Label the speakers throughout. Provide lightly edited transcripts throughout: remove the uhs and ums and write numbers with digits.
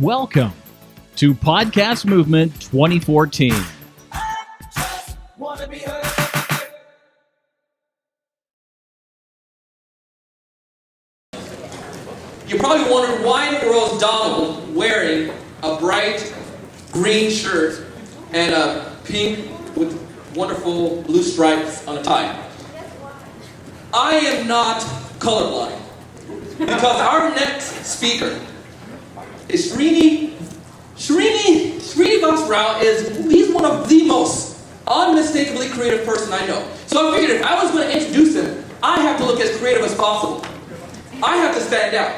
Speaker 1: Welcome to Podcast Movement 2014.
Speaker 2: You probably wondered why in the world is Donald wearing a bright green shirt and a pink with wonderful blue stripes on a tie. I am not colorblind because our next speaker is Srinivas Rao. He's one of the most unmistakably creative person I know. So I figured if I was going to introduce him, I have to look as creative as possible. I have to stand out.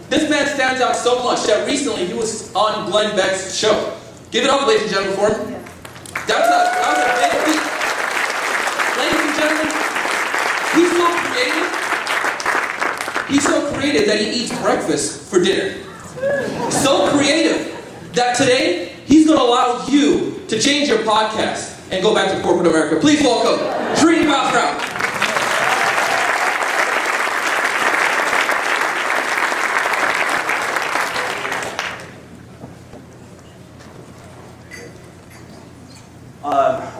Speaker 2: This man stands out so much that recently he was on Glenn Beck's show. Give it up, ladies and gentlemen, for him. That was a big feat. Ladies and gentlemen, he's so creative that he eats breakfast for dinner. So creative that today he's going to allow you to change your podcast and go back to corporate America. Please welcome Srinivas Rao.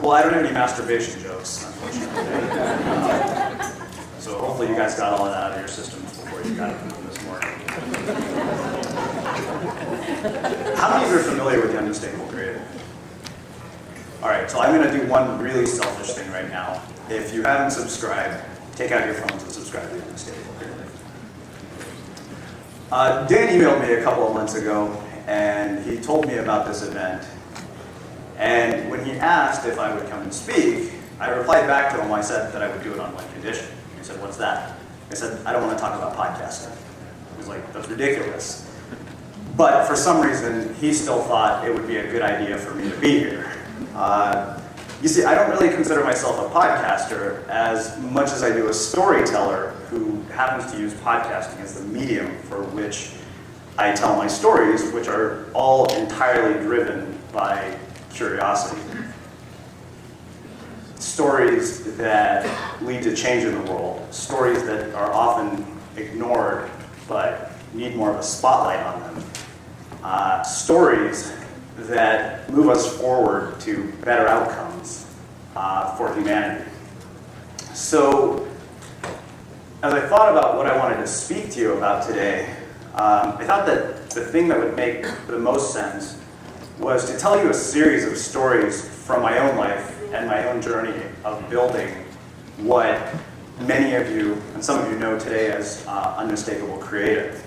Speaker 3: Well, I don't have any masturbation jokes, unfortunately. So hopefully you guys got all of that out of your systems before you got it this morning. How many of you are familiar with the unmistakable creative? Alright, so I'm going to do one really selfish thing right now. If you haven't subscribed, take out your phones and subscribe to the unmistakable creative. Dan emailed me a couple of months ago, and he told me about this event. And when he asked if I would come and speak, I replied back to him. I said that I would do it on one condition. He said, "What's that?" I said, "I don't want to talk about podcasting." He was like, "That's ridiculous." But for some reason, he still thought it would be a good idea for me to be here. You see, I don't really consider myself a podcaster as much as I do a storyteller who happens to use podcasting as the medium for which I tell my stories, which are all entirely driven by curiosity. Stories that lead to change in the world, stories that are often ignored but need more of a spotlight on them, stories that move us forward to better outcomes for humanity. So, as I thought about what I wanted to speak to you about today, I thought that the thing that would make the most sense was to tell you a series of stories from my own life and my own journey of building what many of you, and some of you know today as unmistakable creative.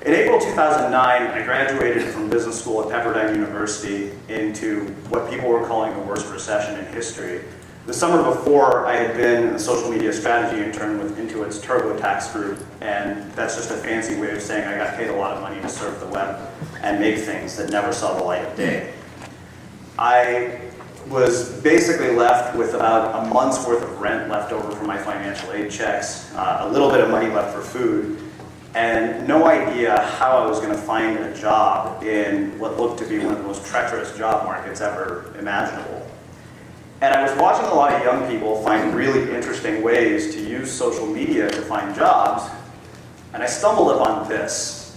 Speaker 3: In April 2009, I graduated from business school at Pepperdine University into what people were calling the worst recession in history. The summer before, I had been a social media strategy intern with Intuit's TurboTax group, and that's just a fancy way of saying I got paid a lot of money to surf the web and make things that never saw the light of day. I was basically left with about a month's worth of rent left over from my financial aid checks, a little bit of money left for food, and no idea how I was going to find a job in what looked to be one of the most treacherous job markets ever imaginable. And I was watching a lot of young people find really interesting ways to use social media to find jobs, and I stumbled upon this.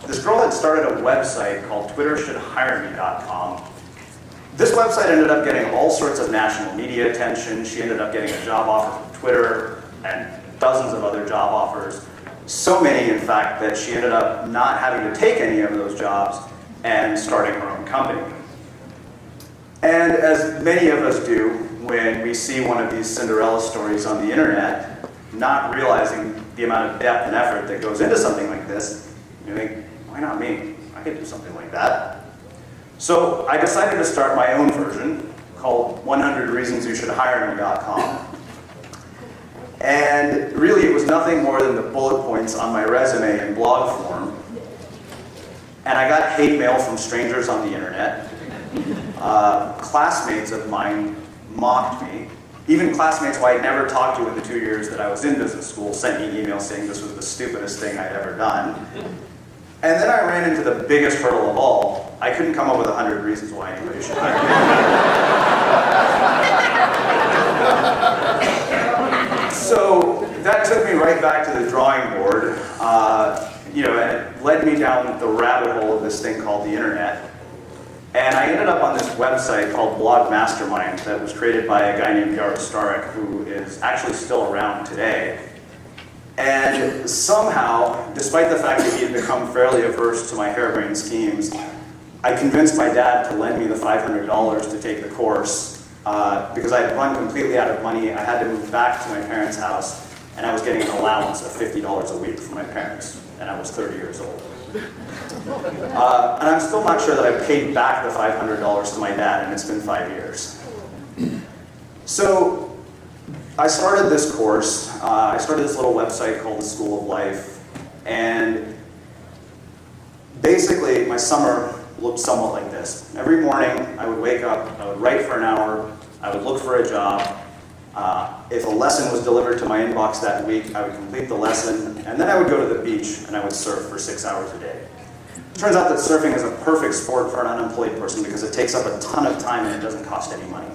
Speaker 3: This girl had started a website called twittershouldhireme.com. This website ended up getting all sorts of national media attention. She ended up getting a job offer from Twitter and dozens of other job offers. So many, in fact, that she ended up not having to take any of those jobs and starting her own company. And as many of us do when we see one of these Cinderella stories on the internet, not realizing the amount of depth and effort that goes into something like this, you think, why not me? I could do something like that. So I decided to start my own version called 100reasonsyoushouldhireme.com. And really it was nothing more than the bullet points on my resume in blog form. And I got hate mail from strangers on the internet. Classmates of mine mocked me. Even classmates who I had never talked to in the 2 years that I was in business school sent me emails saying this was the stupidest thing I'd ever done. And then I ran into the biggest hurdle of all. I couldn't come up with 100 reasons why anybody should hire me. So that took me right back to the drawing board. And it led led me down the rabbit hole of this thing called the internet. And I ended up on this website called Blog Mastermind that was created by a guy named Yara Starek, who is actually still around today. And somehow, despite the fact that he had become fairly averse to my harebrained schemes, I convinced my dad to lend me the $500 to take the course because I had run completely out of money. I had to move back to my parents' house, and I was getting an allowance of $50 a week from my parents, and I was 30 years old. And I'm still not sure that I paid back the $500 to my dad, and it's been 5 years. So I started this course. I started this little website called the School of Life, and basically my summer looked somewhat like this. Every morning I would wake up, I would write for an hour, I would look for a job. If a lesson was delivered to my inbox that week, I would complete the lesson, and then I would go to the beach and I would surf for 6 hours a day. It turns out that surfing is a perfect sport for an unemployed person because it takes up a ton of time and it doesn't cost any money.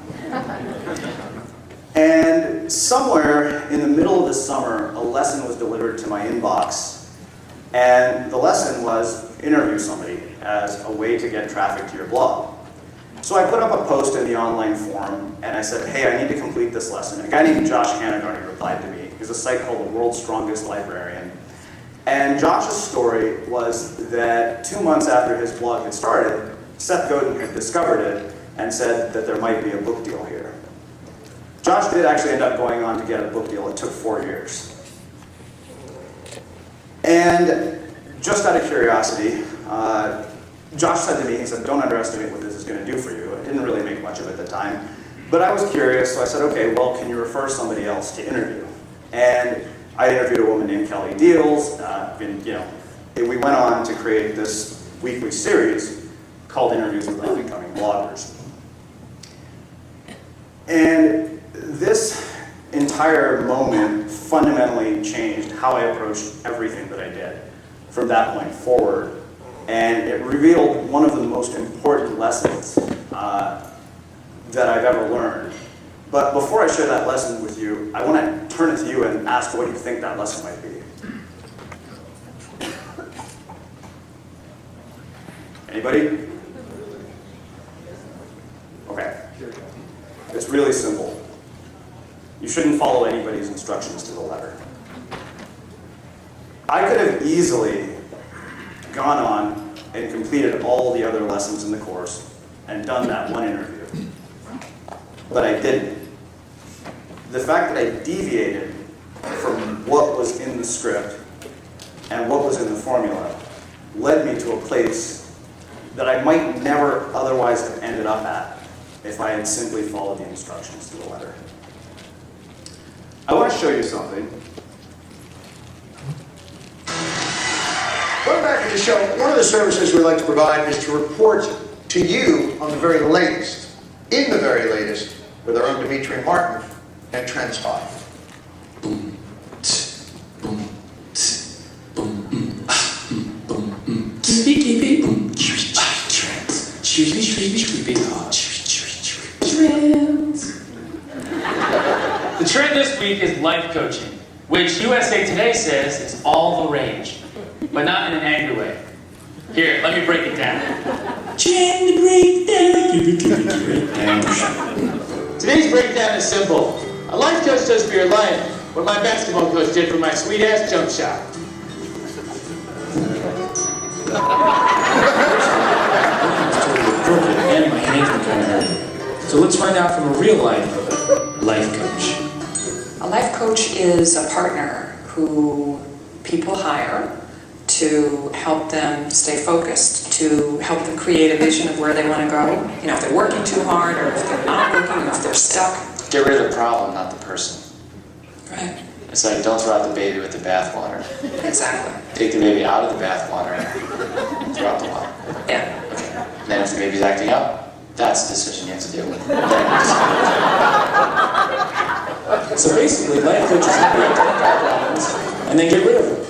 Speaker 3: And somewhere in the middle of the summer, a lesson was delivered to my inbox, and the lesson was interview somebody as a way to get traffic to your blog. So I put up a post in the online forum, and I said, hey, I need to complete this lesson. A guy named Josh Hannigarney replied to me. There's a site called The World's Strongest Librarian. And Josh's story was that 2 months after his blog had started, Seth Godin had discovered it and said that there might be a book deal here. Josh did actually end up going on to get a book deal. It took 4 years. And just out of curiosity, Josh said to me, he said, don't underestimate what this is going to do for you. I didn't really make much of it at the time. But I was curious, so I said, okay, well, can you refer somebody else to interview? And I interviewed a woman named Kelly Deals. We went on to create this weekly series called Interviews with Up-and-Coming Bloggers. And this entire moment fundamentally changed how I approached everything that I did from that point forward. And it revealed one of the most important lessons that I've ever learned. But before I share that lesson with you, I want to turn it to you and ask what you think that lesson might be. Anybody? Okay. It's really simple. You shouldn't follow anybody's instructions to the letter. I could have easily gone on and completed all the other lessons in the course and done that one interview. But I didn't. The fact that I deviated from what was in the script and what was in the formula led me to a place that I might never otherwise have ended up at if I had simply followed the instructions to the letter. I want to show you something.
Speaker 4: Going back to the show, one of the services we like to provide is to report to you on the very latest, in the very latest, with our own Dimitri Martin and Trendspot.
Speaker 5: Boom, tss, boom, tss, boom, boom, keepy, boom, trends.
Speaker 6: The trend this week is life coaching, which USA Today says is all the rage, but not in an angry way. Here, let me break it down. Trend breakdown. Today's breakdown is simple. A life coach does for your life what my basketball coach did for my sweet-ass jump shot.
Speaker 5: And my hands were kind of hurting. So let's find out from a real life coach.
Speaker 7: A life coach is a partner who people hire to help them stay focused, to help them create a vision of where they want to go. You know, if they're working too hard, or if they're not working, or if they're stuck.
Speaker 8: Get rid of the problem, not the person.
Speaker 7: Right.
Speaker 8: It's like, don't throw out the baby with the bathwater.
Speaker 7: Exactly.
Speaker 8: Take the baby out of the bathwater and throw out the water.
Speaker 7: Yeah.
Speaker 8: And then if the baby's acting up, that's the decision you have to deal with.
Speaker 5: So basically, life coaches help you identify problems and then get rid of them.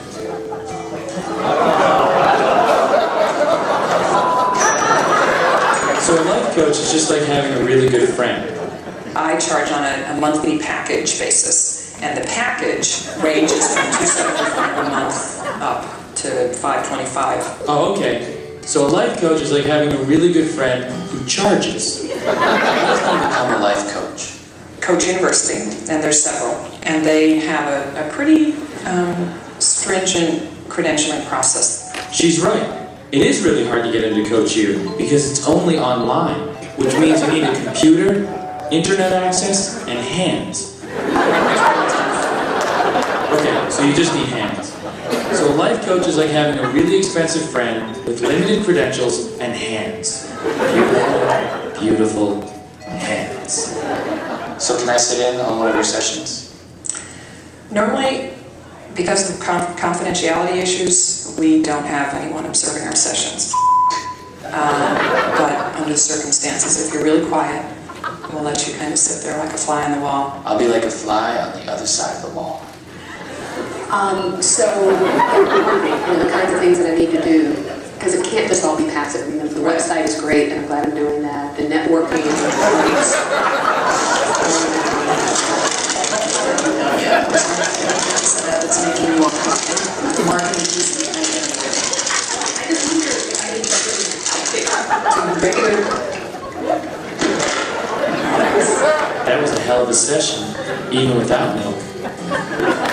Speaker 5: So a life coach is just like having a really good friend.
Speaker 7: I charge on a monthly package basis, and the package ranges from $275 a month up to 5:25.
Speaker 5: Oh, okay. So a life coach is like having a really good friend who charges.
Speaker 8: How does one become a life coach?
Speaker 7: Coach University, and there's several, and they have a pretty stringent credentialing process.
Speaker 5: She's right. It is really hard to get into Coach U because it's only online, which means you need a computer, internet access, and hands. Okay, so you just need hands. So a life coach is like having a really expensive friend with limited credentials and hands. Beautiful, beautiful hands.
Speaker 8: So can I sit in on one of your sessions?
Speaker 7: Normally, because of confidentiality issues, we don't have anyone observing our sessions. But under the circumstances, if you're really quiet, we'll let you kind of sit there like a fly on the wall.
Speaker 8: I'll be like a fly on the other side of the wall.
Speaker 9: So, the kinds of things that I need to do, because it can't just all be passive. You know, the website is great, and I'm glad I'm doing that. The networking is great. That's making me more confident. Marketing is easy. I just wonder if I need
Speaker 5: That was a hell of a session, even without milk.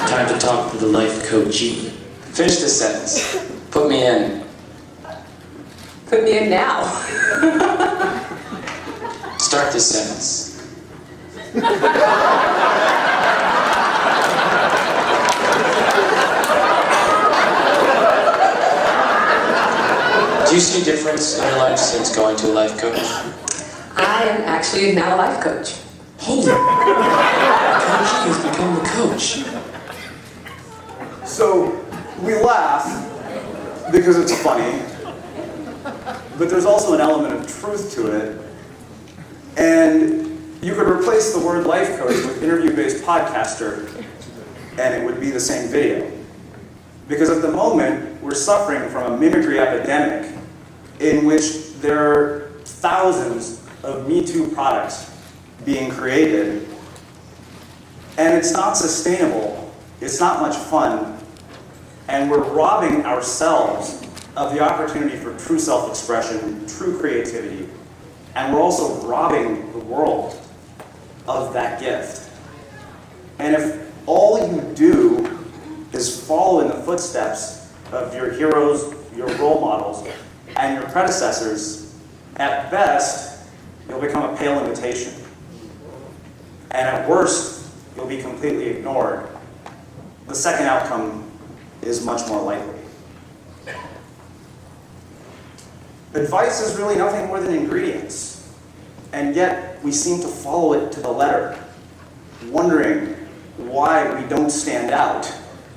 Speaker 5: Time to talk to the life coachee.
Speaker 8: Finish this sentence. Put me in.
Speaker 9: Put me in now.
Speaker 8: Start this sentence. Do you see a difference in your life since going to a life coach?
Speaker 9: I am actually now a life coach.
Speaker 5: Holy! Coachee has become the coach.
Speaker 3: So we laugh because it's funny, but there's also an element of truth to it. And you could replace the word life coach with interview-based podcaster, and it would be the same video. Because at the moment, we're suffering from a mimicry epidemic in which there are thousands of Me Too products being created, and it's not sustainable, it's not much fun, and we're robbing ourselves of the opportunity for true self-expression, true creativity, and we're also robbing the world of that gift. And if all you do is follow in the footsteps of your heroes, your role models, and your predecessors, at best, you'll become a pale imitation. And at worst, you'll be completely ignored. The second outcome is much more likely. Advice is really nothing more than ingredients, and yet we seem to follow it to the letter, wondering why we don't stand out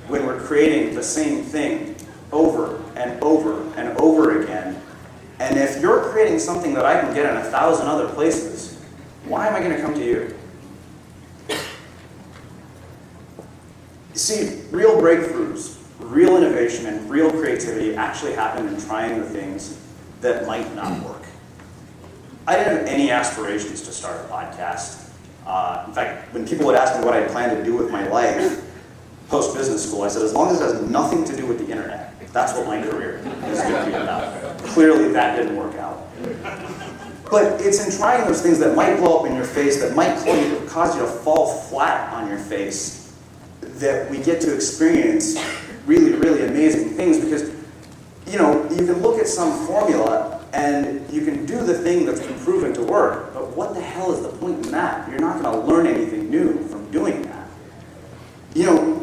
Speaker 3: when we're creating the same thing over and over and over again. And if you're creating something that I can get in 1,000 other places, why am I going to come to you? You see, real breakthroughs, real innovation, and real creativity actually happen in trying the things that might not work. I didn't have any aspirations to start a podcast. In fact, when people would ask me what I planned to do with my life post-business school, I said, as long as it has nothing to do with the internet, that's what my career is going to be about. Clearly, that didn't work out. But it's in trying those things that might blow up in your face, that might cause you to fall flat on your face, that we get to experience really, really amazing things. Because, you know, you can look at some formula and you can do the thing that's been proven to work, but what the hell is the point in that? You're not going to learn anything new from doing that. You know,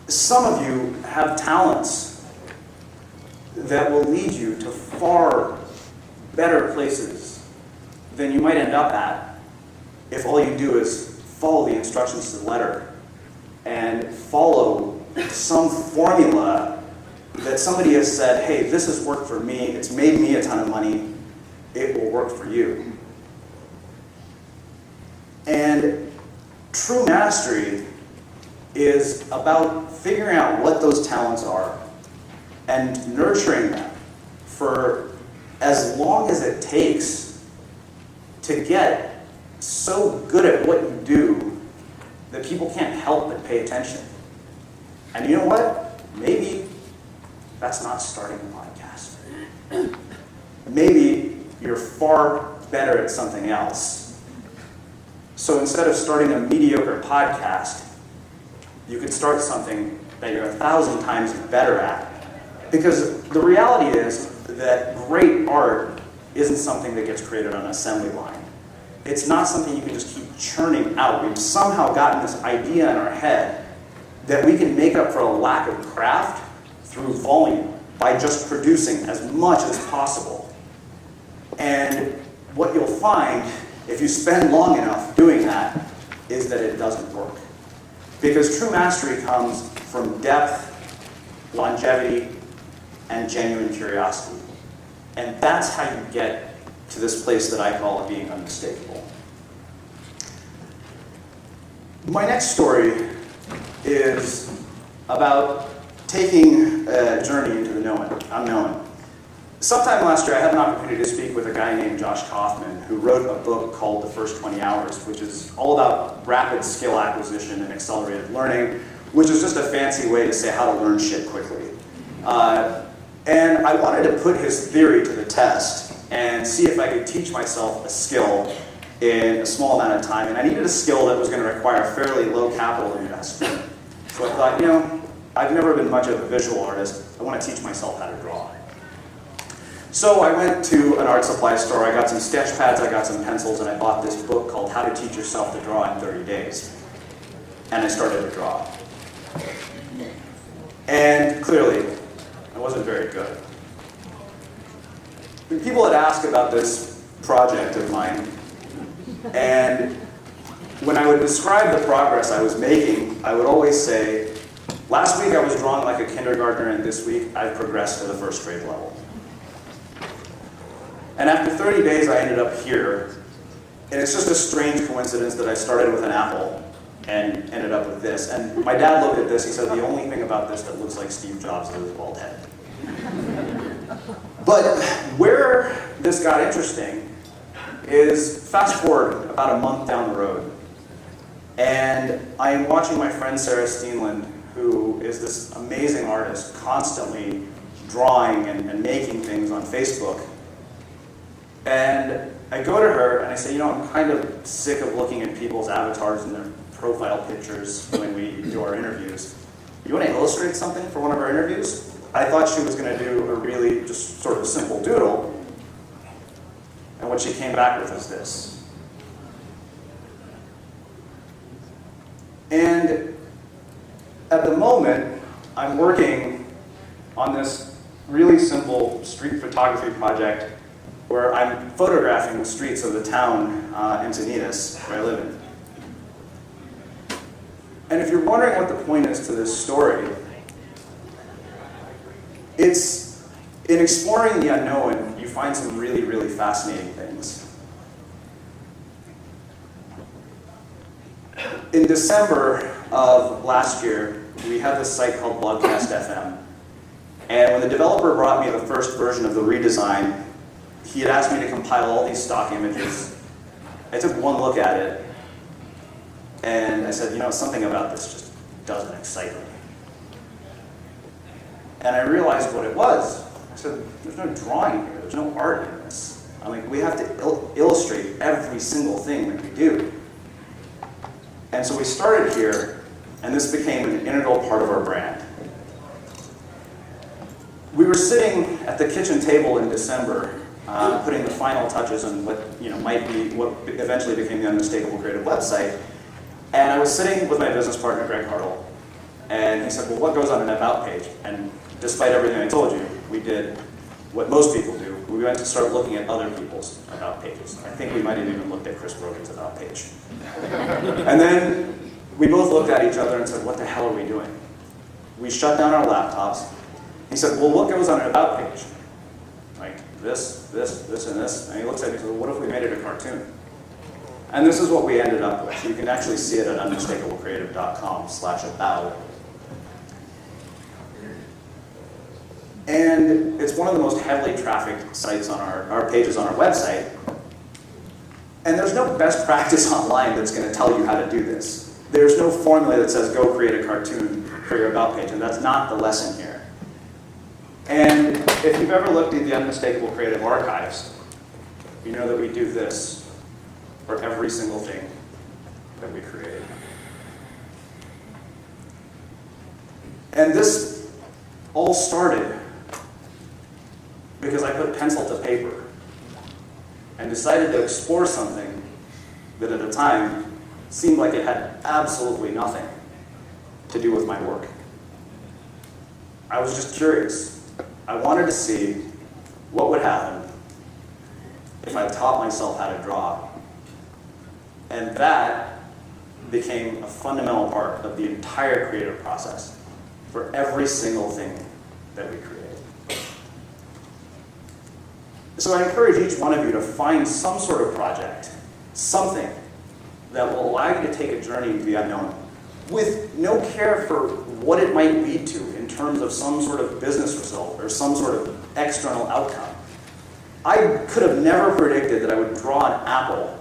Speaker 3: some of you have talents that will lead you to far better places than you might end up at if all you do is follow the instructions to the letter and follow some formula that somebody has said, hey, this has worked for me, it's made me a ton of money, it will work for you. And true mastery is about figuring out what those talents are and nurturing them for as long as it takes to get so good at what you do that people can't help but pay attention. And you know what? Maybe That's not starting a podcast. Maybe you're far better at something else. So instead of starting a mediocre podcast, you could start something that you're 1,000 times better at. Because the reality is that great art isn't something that gets created on an assembly line. It's not something you can just keep churning out. We've somehow gotten this idea in our head that we can make up for a lack of craft through volume by just producing as much as possible. And what you'll find, if you spend long enough doing that, is that it doesn't work. Because true mastery comes from depth, longevity, and genuine curiosity. And that's how you get to this place that I call being unmistakable. My next story is about taking a journey into the unknown. Sometime last year, I had an opportunity to speak with a guy named Josh Kaufman, who wrote a book called The First 20 Hours, which is all about rapid skill acquisition and accelerated learning, which is just a fancy way to say how to learn shit quickly. And I wanted to put his theory to the test and see if I could teach myself a skill in a small amount of time. And I needed a skill that was going to require fairly low capital investment. So I thought, I've never been much of a visual artist. I want to teach myself how to draw. So I went to an art supply store. I got some sketch pads, I got some pencils, and I bought this book called How to Teach Yourself to Draw in 30 Days. And I started to draw. And clearly, I wasn't very good. People had asked about this project of mine, and when I would describe the progress I was making, I would always say, last week I was drawing like a kindergartner, and this week I've progressed to the first grade level. And after 30 days, I ended up here, and it's just a strange coincidence that I started with an apple and ended up with this. And my dad looked at this, he said, the only thing about this that looks like Steve Jobs is his bald head. But where this got interesting is fast forward about a month down the road, and I am watching my friend Sarah Steenland, who is this amazing artist, constantly drawing and making things on Facebook. And I go to her and I say, I'm kind of sick of looking at people's avatars and their profile pictures when we do our interviews. You want to illustrate something for one of our interviews? I thought she was going to do a really just sort of simple doodle. And what she came back with was this. And at the moment, I'm working on this really simple street photography project where I'm photographing the streets of the town Encinitas, where I live in. And if you're wondering what the point is to this story, it's in exploring the unknown, you find some really, really fascinating things. In December of last year, we had this site called Blogcast FM. And when the developer brought me the first version of the redesign, he had asked me to compile all these stock images. I took one look at it, and I said, something about this just doesn't excite me. And I realized what it was. I said, there's no drawing here, there's no art in this. We have to illustrate every single thing that we do. And so we started here, and this became an integral part of our brand. We were sitting at the kitchen table in December, putting the final touches on what might be what eventually became the Unmistakable Creative website. And I was sitting with my business partner, Greg Hartle, and he said, well, what goes on an about page? And despite everything I told you, we did what most people do. We went to start looking at other people's about pages. I think we might have even looked at Chris Brogan's about page. And then we both looked at each other and said, what the hell are we doing? We shut down our laptops. He said, well, what goes on an about page? This, and this. And he looks at me and says, well, what if we made it a cartoon? And this is what we ended up with. You can actually see it at unmistakablecreative.com/about. And it's one of the most heavily trafficked sites on our pages on our website. And there's no best practice online that's going to tell you how to do this. There's no formula that says go create a cartoon for your about page, and that's not the lesson here. And if you've ever looked at the Unmistakable Creative Archives, you know that we do this for every single thing that we create. And this all started because I put pencil to paper and decided to explore something that at the time seemed like it had absolutely nothing to do with my work. I was just curious. I wanted to see what would happen if I taught myself how to draw. And that became a fundamental part of the entire creative process for every single thing that we create. So I encourage each one of you to find some sort of project, something that will allow you to take a journey into the unknown with no care for what it might lead to in terms of some sort of business result or some sort of external outcome. I could have never predicted that I would draw an apple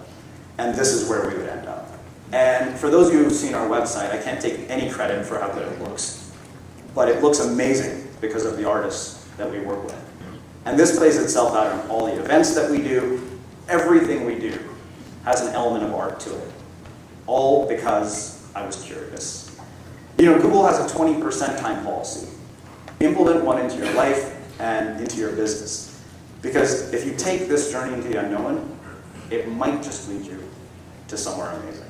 Speaker 3: and this is where we would end up. And for those of you who've seen our website, I can't take any credit for how good it looks. But it looks amazing because of the artists that we work with. And this plays itself out in all the events that we do. Everything we do has an element of art to it. All because I was curious. You know, Google has a 20% time policy. Implement one into your life and into your business. Because if you take this journey into the unknown, it might just lead you to somewhere amazing.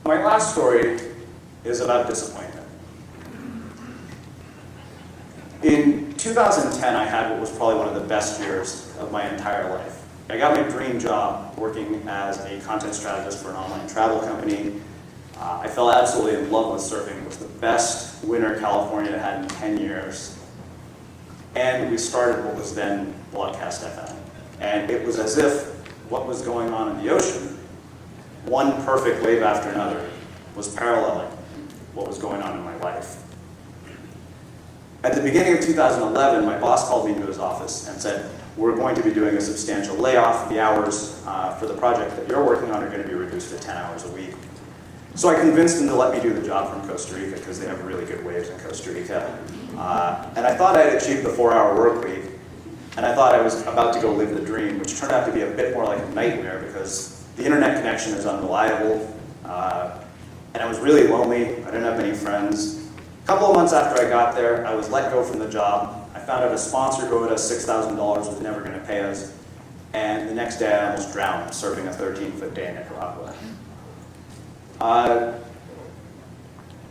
Speaker 3: My last story is about disappointment. In 2010, I had what was probably one of the best years of my entire life. I got my dream job working as a content strategist for an online travel company. I fell absolutely in love with surfing. It was the best winter California had in 10 years. And we started what was then Broadcast FM. And it was as if what was going on in the ocean, one perfect wave after another, was paralleling what was going on in my life. At the beginning of 2011, my boss called me into his office and said, we're going to be doing a substantial layoff. The hours for the project that you're working on are going to be reduced to 10 hours a week. So I convinced him to let me do the job from Costa Rica because they have really good waves in Costa Rica. And I thought I had achieved the 4-hour work week. And I thought I was about to go live the dream, which turned out to be a bit more like a nightmare because the internet connection is unreliable. And I was really lonely. I didn't have any friends. A couple of months after I got there, I was let go from the job. I found out a sponsor who owed us $6,000 was never going to pay us. And the next day I almost drowned surfing a 13-foot day in Nicaragua.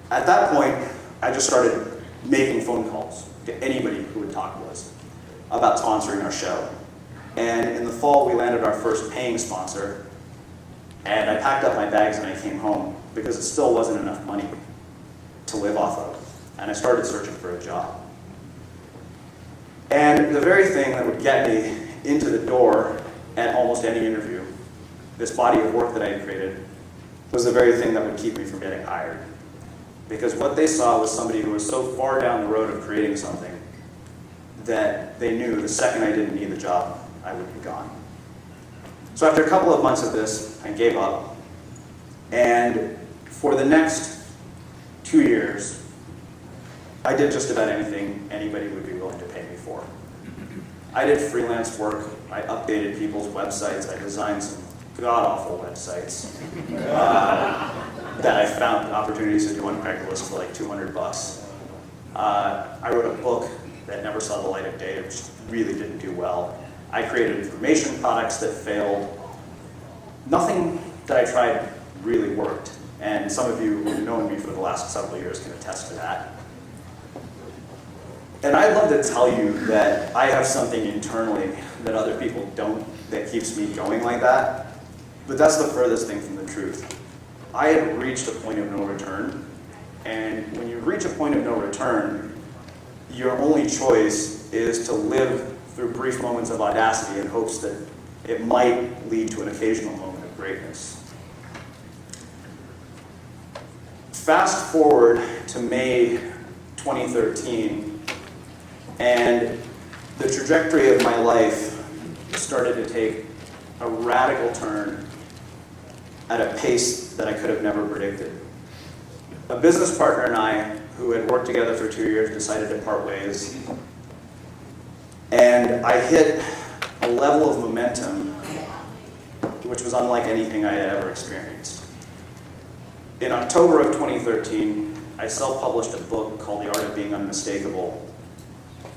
Speaker 3: At that point, I just started making phone calls to anybody who would talk to us about sponsoring our show. And in the fall, we landed our first paying sponsor. And I packed up my bags and I came home because it still wasn't enough money to live off of. And I started searching for a job. And the very thing that would get me into the door at almost any interview, this body of work that I had created, was the very thing that would keep me from getting hired. Because what they saw was somebody who was so far down the road of creating something that they knew the second I didn't need the job, I would be gone. So after a couple of months of this, I gave up. And for the next 2 years, I did just about anything anybody would be willing to pay me for. I did freelance work. I updated people's websites. I designed some god-awful websites that I found opportunities to do on Craigslist for like $200. I wrote a book that never saw the light of day. It just really didn't do well. I created information products that failed. Nothing that I tried really worked. And some of you who've known me for the last several years can attest to that. And I'd love to tell you that I have something internally that other people don't that keeps me going like that. But that's the furthest thing from the truth. I had reached a point of no return. And when you reach a point of no return, your only choice is to live through brief moments of audacity in hopes that it might lead to an occasional moment of greatness. Fast forward to May 2013, and the trajectory of my life started to take a radical turn at a pace that I could have never predicted. A business partner and I, who had worked together for 2 years, decided to part ways. And I hit a level of momentum which was unlike anything I had ever experienced. In October of 2013, I self-published a book called The Art of Being Unmistakable.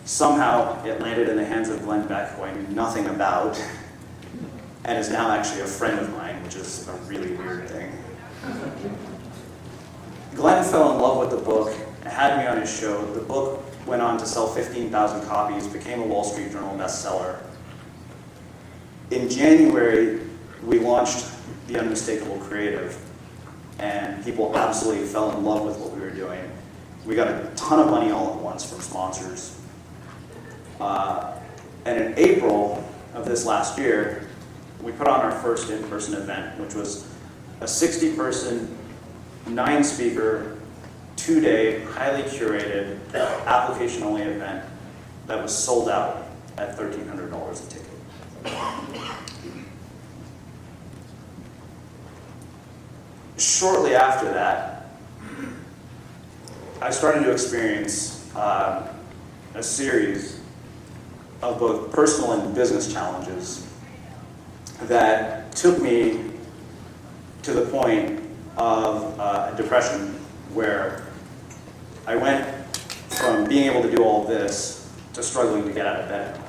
Speaker 3: Somehow it landed in the hands of Glenn Beck, who I knew nothing about, and is now actually a friend of mine, which is a really weird thing. Glenn fell in love with the book, had me on his show. The book went on to sell 15,000 copies, became a Wall Street Journal bestseller. In January, we launched the Unmistakable Creative, and people absolutely fell in love with what we were doing. We got a ton of money all at once from sponsors. And in April of this last year, we put on our first in-person event, which was a 60-person, 9-speaker, 2-day, highly curated, application-only event that was sold out at $1,300 a ticket. Shortly after that, I started to experience a series of both personal and business challenges that took me to the point of depression, where I went from being able to do all this to struggling to get out of bed.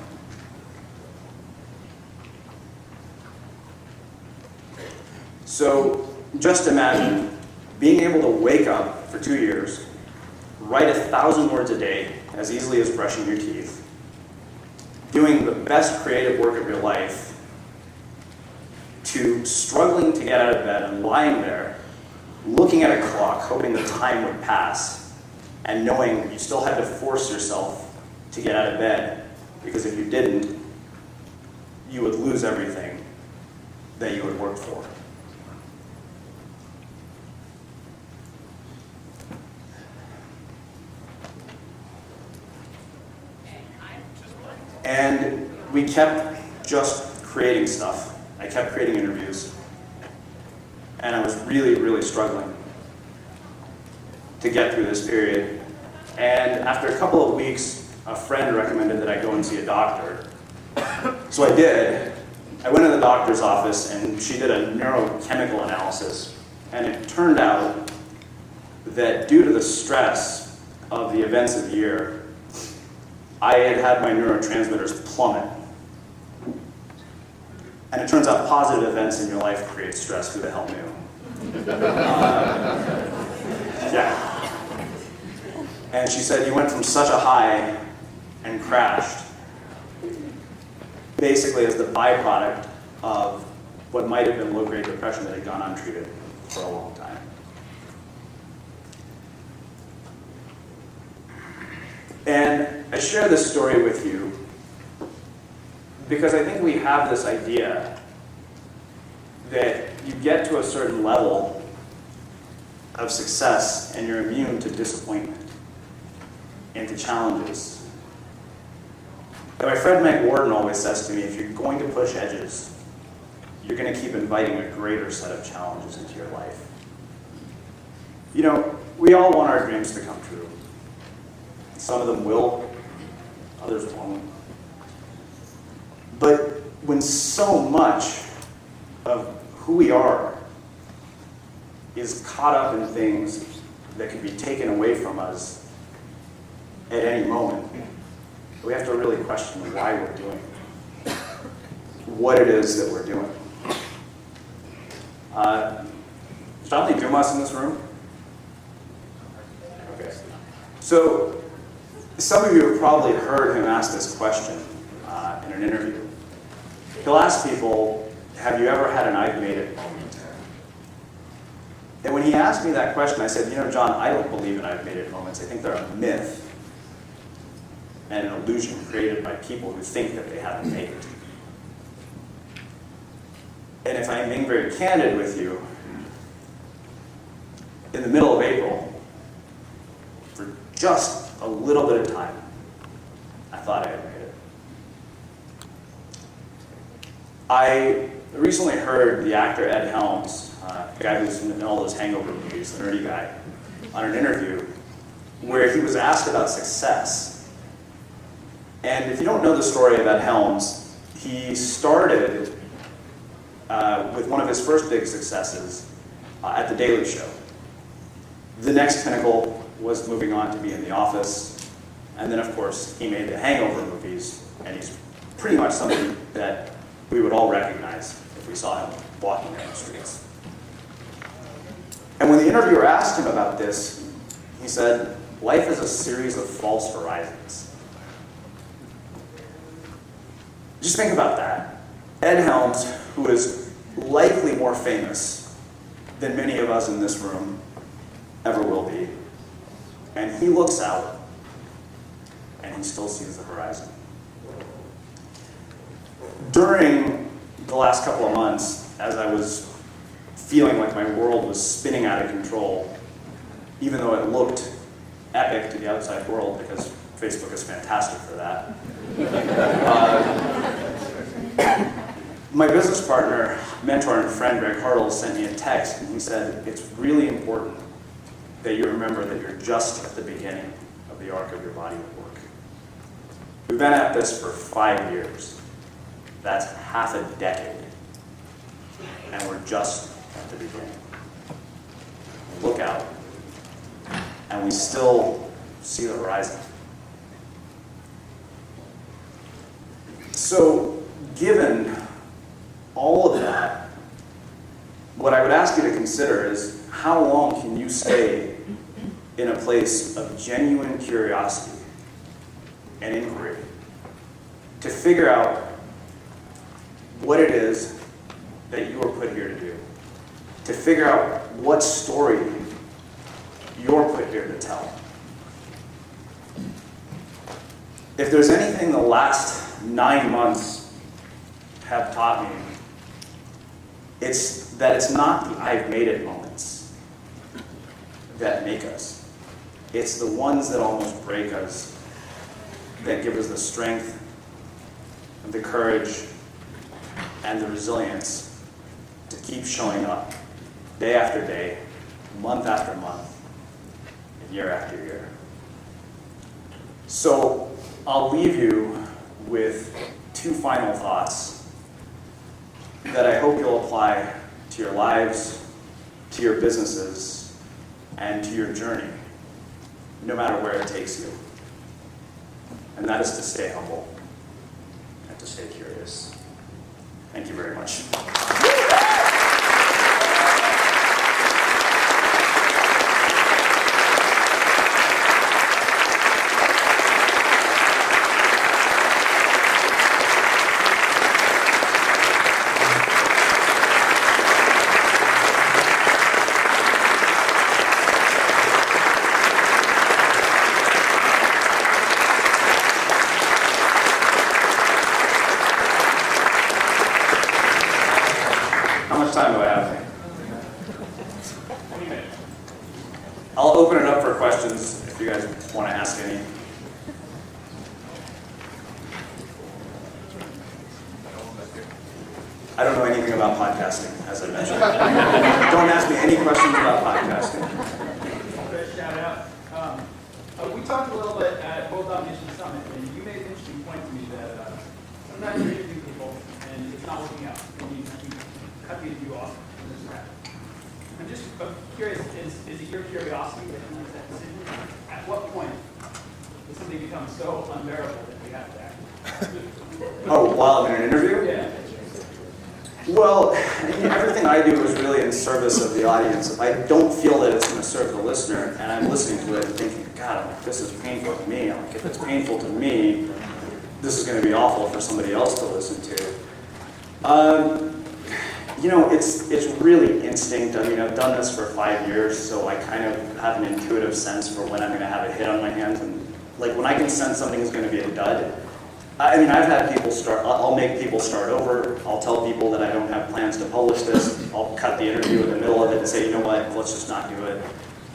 Speaker 3: So just imagine being able to wake up for 2 years, write 1,000 words a day as easily as brushing your teeth, doing the best creative work of your life, to struggling to get out of bed and lying there, looking at a clock, hoping the time would pass, and knowing you still had to force yourself to get out of bed, because if you didn't, you would lose everything that you had worked for. And we kept just creating stuff. I kept creating interviews. And I was really, really struggling to get through this period. And after a couple of weeks, a friend recommended that I go and see a doctor. So I did. I went to the doctor's office, and she did a neurochemical analysis. And it turned out that due to the stress of the events of the year, I had my neurotransmitters plummet. And it turns out positive events in your life create stress. Who the hell knew? Yeah. And she said, you went from such a high and crashed, basically as the byproduct of what might have been low-grade depression that had gone untreated for a long time. And I share this story with you because I think we have this idea that you get to a certain level of success and you're immune to disappointment and to challenges. And my friend Meg Warden always says to me, if you're going to push edges, you're going to keep inviting a greater set of challenges into your life. You know, we all want our dreams to come true. Some of them will, others won't. But when so much of who we are is caught up in things that can be taken away from us at any moment, we have to really question why we're doing it, what it is that we're doing. Is Jonathan Dumas in this room? Okay. So, some of you have probably heard him ask this question in an interview. He'll ask people, have you ever had an I've made it moment? And when he asked me that question, I said, you know, John, I don't believe in I've made it moments. I think they're a myth and an illusion created by people who think that they haven't made it. And if I'm being very candid with you, in the middle of April, for just a little bit of time, I thought I had made it. I recently heard the actor Ed Helms, the guy who's in all those Hangover movies, the nerdy guy, on an interview, where he was asked about success. And if you don't know the story about Helms, he started with one of his first big successes at The Daily Show. The next pinnacle was moving on to be in The Office, and then of course he made the Hangover movies, and he's pretty much somebody that we would all recognize if we saw him walking down the streets. And when the interviewer asked him about this, he said, "Life is a series of false horizons." Just think about that. Ed Helms, who is likely more famous than many of us in this room ever will be, and he looks out and he still sees the horizon. During the last couple of months, as I was feeling like my world was spinning out of control, even though it looked epic to the outside world, because Facebook is fantastic for that, my business partner, mentor, and friend, Greg Hartle, sent me a text, and he said, "It's really important that you remember that you're just at the beginning of the arc of your body of work. We've been at this for 5 years. That's half a decade. And we're just at the beginning. Look out. And we still see the horizon." So, given all of that, what I would ask you to consider is, how long can you stay in a place of genuine curiosity and inquiry to figure out what it is that you were put here to do, to figure out what story you're put here to tell? If there's anything the last 9 months have taught me, it's that it's not the "I've made it" moments that make us. It's the ones that almost break us that give us the strength and the courage and the resilience to keep showing up day after day, month after month, and year after year. So I'll leave you with 2 final thoughts that I hope you'll apply to your lives, to your businesses, and to your journey, no matter where it takes you. And that is to stay humble and to stay curious. Thank you very much. How much time do I have? 20 minutes. I'll open it up for questions if you guys want to ask any. I don't know anything about podcasting, as I mentioned. Don't ask me any questions about podcasting.
Speaker 10: Shout out. We talked a little bit at both Omniscient Summit, and you made an interesting point to me that sometimes you interview people and it's not working out. And you cut the interview off and this happens. I'm just curious, is it your curiosity that makes that decision? At what point does something become so unbearable that you have to act?
Speaker 3: Oh, while I'm in an interview?
Speaker 10: Yeah.
Speaker 3: Well, everything I do is really in service of the audience. If I don't feel that it's going to serve the listener, and I'm listening to it and thinking, God, I'm like, this is painful to me. I'm like, if it's painful to me, this is going to be awful for somebody else to listen to. You know, it's really instinct. I mean, I've done this for 5 years, so I kind of have an intuitive sense for when I'm going to have a hit on my hands. And like when I can sense something is going to be a dud, I mean, I've had people I'll make people start over. I'll tell people that I don't have plans to publish this. I'll cut the interview in the middle of it and say, you know what, let's just not do it.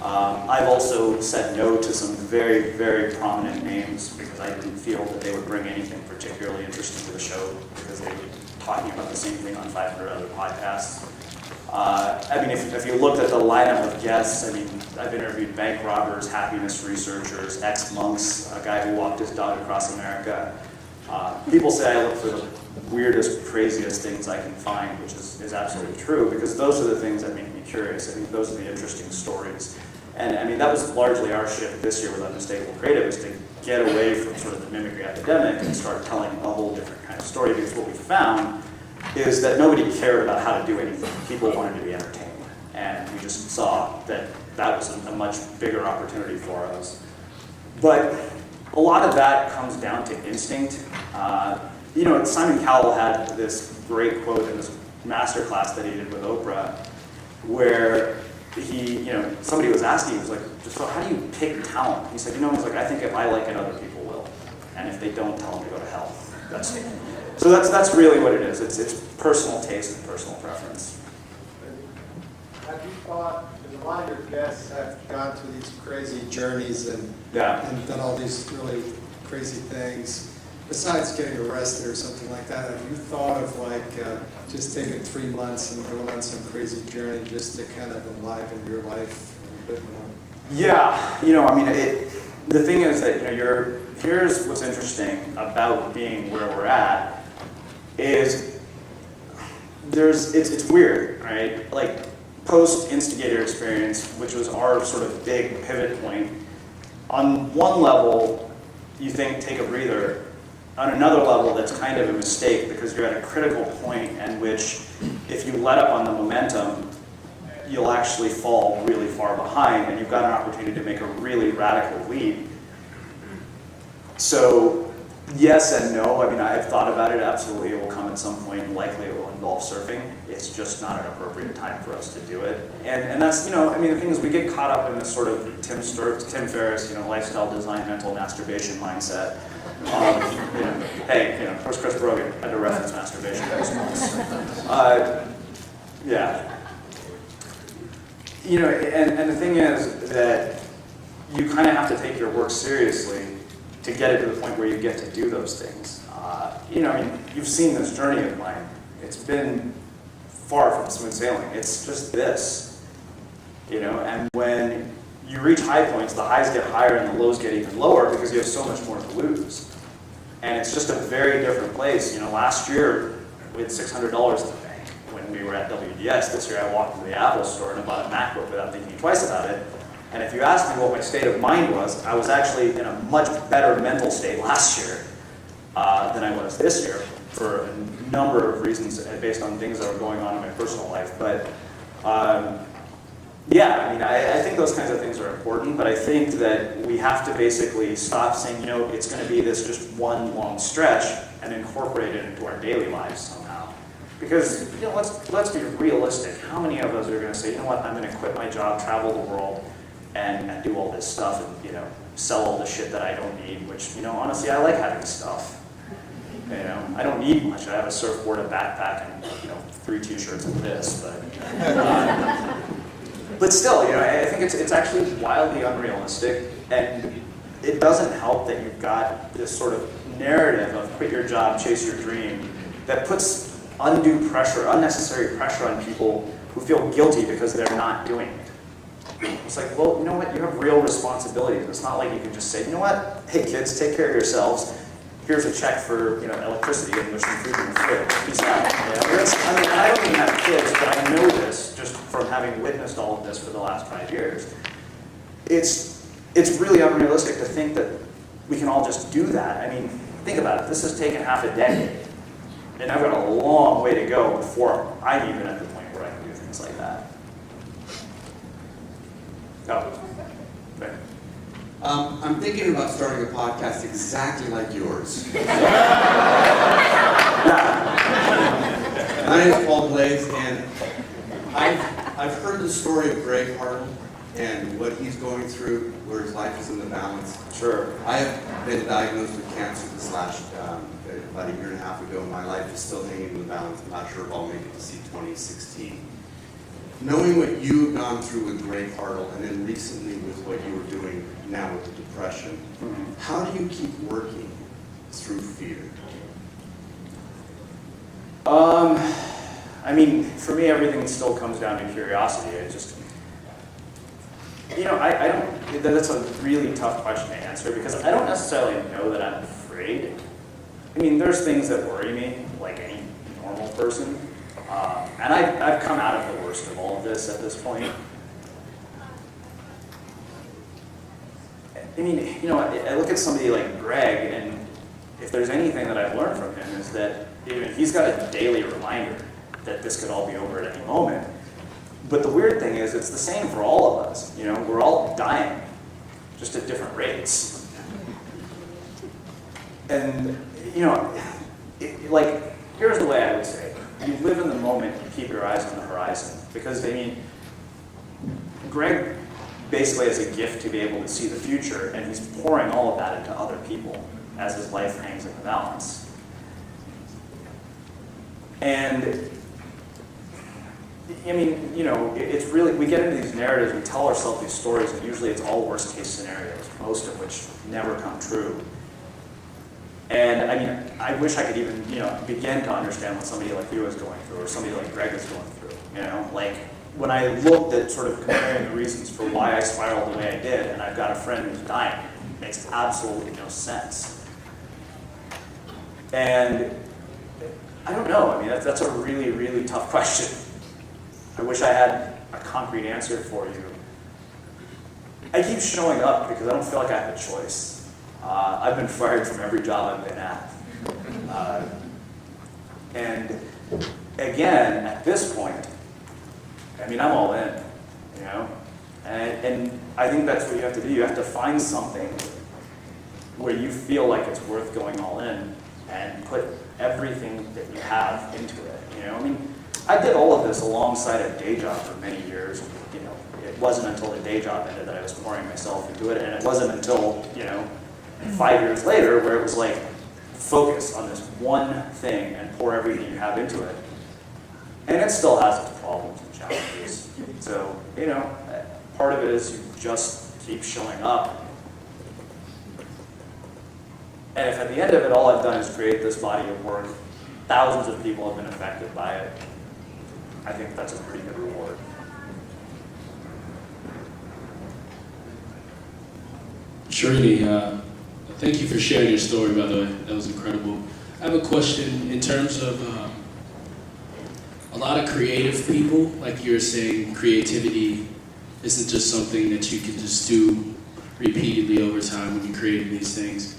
Speaker 3: I've also said no to some very, very prominent names because I didn't feel that they would bring anything particularly interesting to the show because they were talking about the same thing on 500 other podcasts. I mean, if you looked at the lineup of guests, I mean, I've interviewed bank robbers, happiness researchers, ex-monks, a guy who walked his dog across America. People say I look for the weirdest, craziest things I can find, which is absolutely true, because those are the things that make me curious. I mean, those are the interesting stories. And I mean, that was largely our shift this year with Unmistakable Creative, is to get away from sort of the mimicry epidemic and start telling a whole different kind of story, because what we found is that nobody cared about how to do anything. People wanted to be entertained. And we just saw that that was a much bigger opportunity for us. But a lot of that comes down to instinct. You know, Simon Cowell had this great quote in this master class that he did with Oprah, where somebody was asking, he was like, so how do you pick talent? He said, he's like, I think if I like it, other people will. And if they don't, tell them to go to hell. So that's really what it is. It's personal taste and personal preference.
Speaker 11: Have you thought, because a lot of your guests have gone through these crazy journeys and done all these really crazy things, besides getting arrested or something like that, have you thought of just taking 3 months and going on some crazy journey just to kind of enliven your life a bit more?
Speaker 3: Yeah, the thing is that here's what's interesting about being where we're at is it's weird, right? Like post-instigator experience, which was our sort of big pivot point. On one level, you think take a breather. On another level, that's kind of a mistake, because you're at a critical point in which if you let up on the momentum, you'll actually fall really far behind, and you've got an opportunity to make a really radical leap. So yes and no. I mean, I've thought about it. Absolutely, it will come at some point, and likely it will involve surfing. It's just not an appropriate time for us to do it. And that's, the thing is, we get caught up in this sort of Tim Ferriss, lifestyle design, mental masturbation mindset. Hey, of course, Chris Brogan had to reference masturbation. And the thing is that you kind of have to take your work seriously to get it to the point where you get to do those things. You've seen this journey of mine. It's been far from smooth sailing. It's just this, and when you reach high points, the highs get higher and the lows get even lower because you have so much more to lose. And it's just a very different place. Last year we had $600 in the bank when we were at WDS. This year I walked into the Apple store and bought a MacBook without thinking twice about it. And if you asked me what my state of mind was, I was actually in a much better mental state last year than I was this year, for a number of reasons based on things that were going on in my personal life. But I think those kinds of things are important, but I think that we have to basically stop saying, it's going to be this just one long stretch, and incorporate it into our daily lives somehow. Because, let's be realistic. How many of us are going to say, I'm going to quit my job, travel the world, and do all this stuff, and, sell all the shit that I don't need, which, honestly, I like having stuff. I don't need much. I have a surfboard, a backpack, and, 3 t-shirts and this, but still, I think it's actually wildly unrealistic, and it doesn't help that you've got this sort of narrative of quit your job, chase your dream, that puts undue pressure, unnecessary pressure on people who feel guilty because they're not doing it. It's like, well, you know what? You have real responsibilities. It's not like you can just say, hey kids, take care of yourselves. Here's a check for electricity, and there's some food in the fridge. Peace out. I don't even have kids, but I know this just from having witnessed all of this for the last 5 years. It's really unrealistic to think that we can all just do that. I mean, think about it. This has taken half a decade, and I've got a long way to go before I'm even at the point where I can do things like that. Okay.
Speaker 12: I'm thinking about starting a podcast exactly like yours. My name is Paul Blaze, and I've heard the story of Greg Hartle and what he's going through, where his life is in the balance.
Speaker 3: Sure.
Speaker 12: I have been diagnosed with cancer this last, about a year and a half ago. My life is still hanging in the balance. I'm not sure if I'll make it to see 2016. Knowing what you've gone through with Greg Hartle, and then recently with what you were doing now with the depression, how do you keep working through fear?
Speaker 3: I mean, for me, everything still comes down to curiosity. It just, I don't, that's a really tough question to answer because I don't necessarily know that I'm afraid. I mean, there's things that worry me, like any normal person. And I've come out of the worst of all of this at this point. I mean, I look at somebody like Greg, and if there's anything that I've learned from him is that he's got a daily reminder that this could all be over at any moment. But the weird thing is, it's the same for all of us. We're all dying, just at different rates. And, here's the way I would say it. You live in the moment, you keep your eyes on the horizon. Because, Greg basically has a gift to be able to see the future, and he's pouring all of that into other people as his life hangs in the balance. And, it's really, we get into these narratives, we tell ourselves these stories, and usually it's all worst case scenarios, most of which never come true. And I wish I could even, begin to understand what somebody like you is going through, or somebody like Greg is going through, when I looked at sort of comparing the reasons for why I spiraled the way I did, and I've got a friend who's dying, it makes absolutely no sense. And I don't know, that's a really, really tough question. I wish I had a concrete answer for you. I keep showing up because I don't feel like I have a choice. I've been fired from every job I've been at. And again, at this point, I'm all in, And I think that's what you have to do. You have to find something where you feel like it's worth going all in and put everything that you have into it, I did all of this alongside a day job for many years. It wasn't until the day job ended that I was pouring myself into it, and it wasn't until, 5 years later where it was like, focus on this one thing and pour everything you have into it. And it still has its problems and challenges. So, part of it is you just keep showing up. And if at the end of it all I've done is create this body of work, thousands of people have been affected by it, I think that's a pretty good reward.
Speaker 13: Srini, thank you for sharing your story, by the way. That was incredible. I have a question in terms of a lot of creative people, like you were saying, creativity isn't just something that you can just do repeatedly over time when you're creating these things.